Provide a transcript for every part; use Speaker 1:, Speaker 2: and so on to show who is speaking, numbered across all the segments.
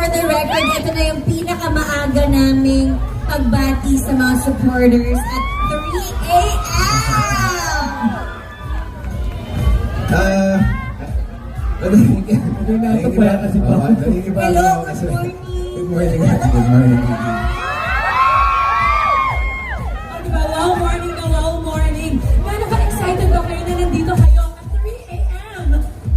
Speaker 1: for the record, ito na yung pinakamaaga naming pagbati sa mga supporters at 3 a.m. Hello, good morning.
Speaker 2: Good morning. Good morning.
Speaker 3: Diba, wow morning. Gano'n ka-excited ba kayo na nandito kayo at 3 a.m.?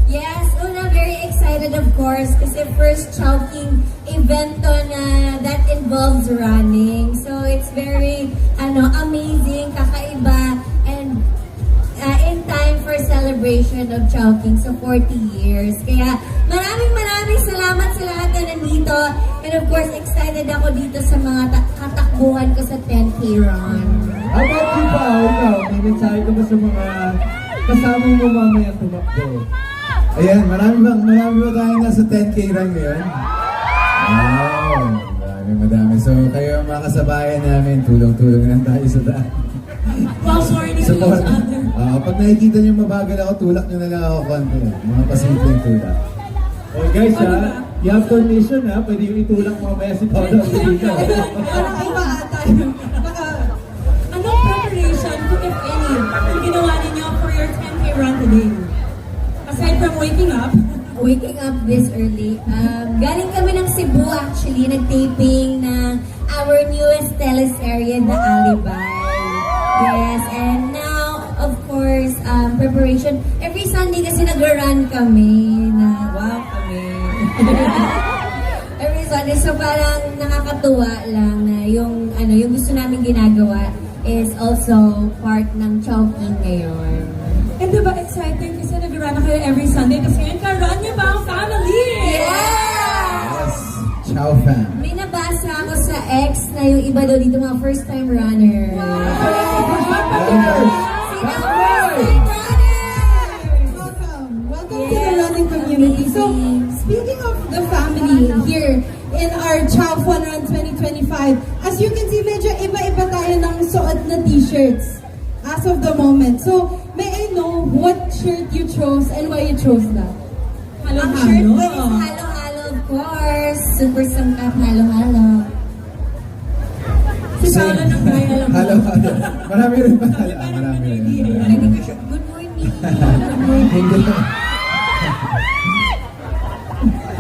Speaker 1: Yes, una, very excited of course kasi first Chowking event to na that involves running. So it's very amazing, kakaiba, and in time for celebration of Chowking, so 40 years. Kaya maraming salamat sa lahat na nandito. And of course, excited ako dito sa mga katakbuhan ko sa 10K run.
Speaker 2: How about you pa? Ikaw, may mensahe ka ba sa mga kasama mo mamaya tumakbo? Ayan, marami ba tayo nasa 10K run ngayon? Wow, madami. So, kayo mga kasabayan namin, tulong-tulong lang tayo sa daan.
Speaker 3: Wow, morning to each
Speaker 2: Support.
Speaker 3: other.
Speaker 2: Pag nakikita niyo mabagal ako, tulak niyo na lang ako konti. Mga pasimpleng tulak.
Speaker 4: Oh guys you have permission pwede yung itulak mamaya si Paolo.
Speaker 3: Parang iba ata yung anong preparation, kung if any, yung ginawa ninyo for your 10K run today? Aside from waking up
Speaker 1: This early. Galing kami ng Cebu actually, nag-taping ng our newest teleserye, The Alibay. Yes, and now, of course, preparation. Every Sunday kasi nag-run kami na, wow kami. Every Sunday, so parang nakakatuwa lang na yung gusto namin ginagawa is also part ng Chowking ngayon.
Speaker 3: And diba exciting kasi nag-run na kayo every Sunday kasi ngayon ka-run niyo ba ang family?
Speaker 1: Yes!
Speaker 2: Ciao, fam.
Speaker 1: May nabasa ako sa X na yung iba daw dito mga first-time runner.
Speaker 5: Welcome to the running community. So, speaking of the family here in our Chow Fun Run 2025, as you can see, medyo iba-iba tayo ng suot na t-shirts as of the moment. So, may I know what shirt you chose and why you chose that?
Speaker 1: Ang shirt ko is halo-halo, of course. Super sangkap, halo-halo.
Speaker 3: Si Paolo nang kaya lang.
Speaker 2: Halo. Marami rin pa. Marami rin.
Speaker 1: Good morning.
Speaker 2: Hindi.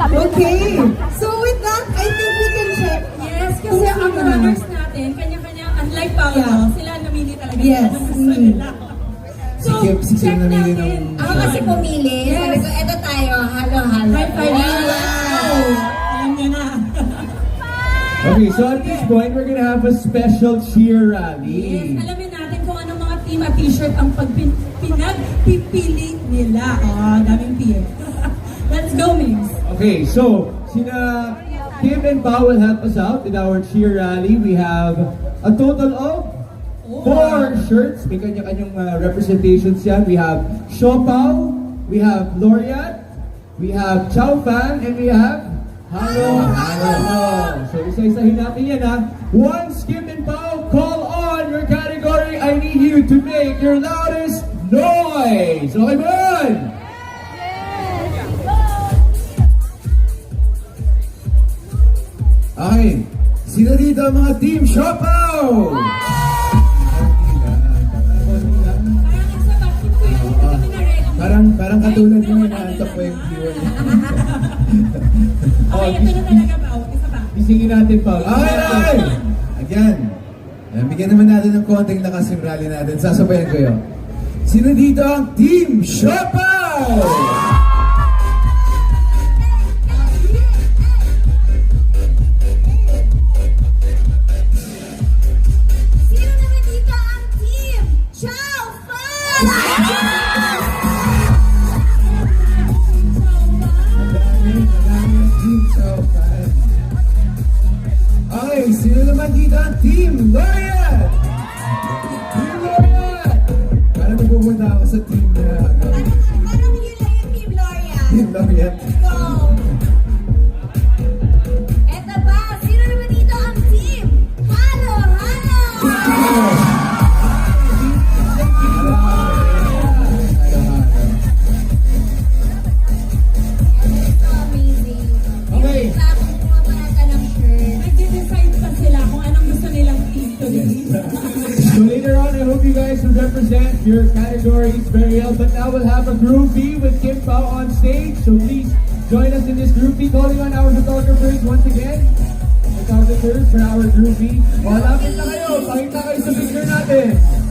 Speaker 5: Okay. So, with that, I think we can check.
Speaker 3: Yes, kasi ang runners natin, kanya-kanya, unlike Paolo,
Speaker 5: Yeah.
Speaker 3: sila namili talaga
Speaker 5: Yes.
Speaker 3: ng gusto nila. So,
Speaker 2: Si Kim
Speaker 3: check
Speaker 2: namili
Speaker 3: natin.
Speaker 2: ng-
Speaker 1: Ako kasi pumili.
Speaker 3: Yes.
Speaker 1: Sabi ko, eto tayo, halo-halo.
Speaker 3: High five.
Speaker 1: Wow!
Speaker 3: Alam niyo na.
Speaker 4: Okay, so at this point, we're gonna have a special cheer
Speaker 3: Yes,
Speaker 4: rally.
Speaker 3: alamin natin kung anong mga team at t-shirt ang pinagpipili nila. Daming PM. Let's go, Migs.
Speaker 4: Okay, so sina Kim and Pao will help us out with our cheer rally. We have a total of 4 shirts. May kanya-kanyang representations yan. We have Shopao, we have Laureate, we have Chow Fan, and we have Halo. So isa-isahin natin yan Once Kim and Pao call on your category, I need you to make your loudest noise. Okay ba yun?
Speaker 2: Okay. Sino dito ang mga team Shopao? Parang katulad mo na antok po yung viewer niya.
Speaker 3: Okay, ito na talaga ba? Isa pa.
Speaker 4: Isingin natin pa.
Speaker 2: Okay! Again. Bigyan naman natin ng konting lakas yung rally natin. Sasabayan ko yun. Sino dito ang team Shopao?
Speaker 1: Sino naman dito ang team? Chow Fun!
Speaker 2: Madami ang team Shopao. Okay, sino naman dito ang team Laureate? Team Laureate! Parang napupunta ako sa team na
Speaker 1: Parang yun lang yung team Gloria.
Speaker 2: Team Laureate.
Speaker 1: Go! Eto ba? Sino naman dito ang team? Halo! Halo! It's so amazing.
Speaker 4: Okay.
Speaker 1: Yung bagong mga
Speaker 5: opportunities.
Speaker 4: So later on, I hope you guys will represent your categories very well. But now we'll have a groupie with Kim Pao on stage. So please join us in this groupie. Calling on our photographers once again. Photographers for our groupie. Malapit na kayo. Pakita kayo sa picture natin.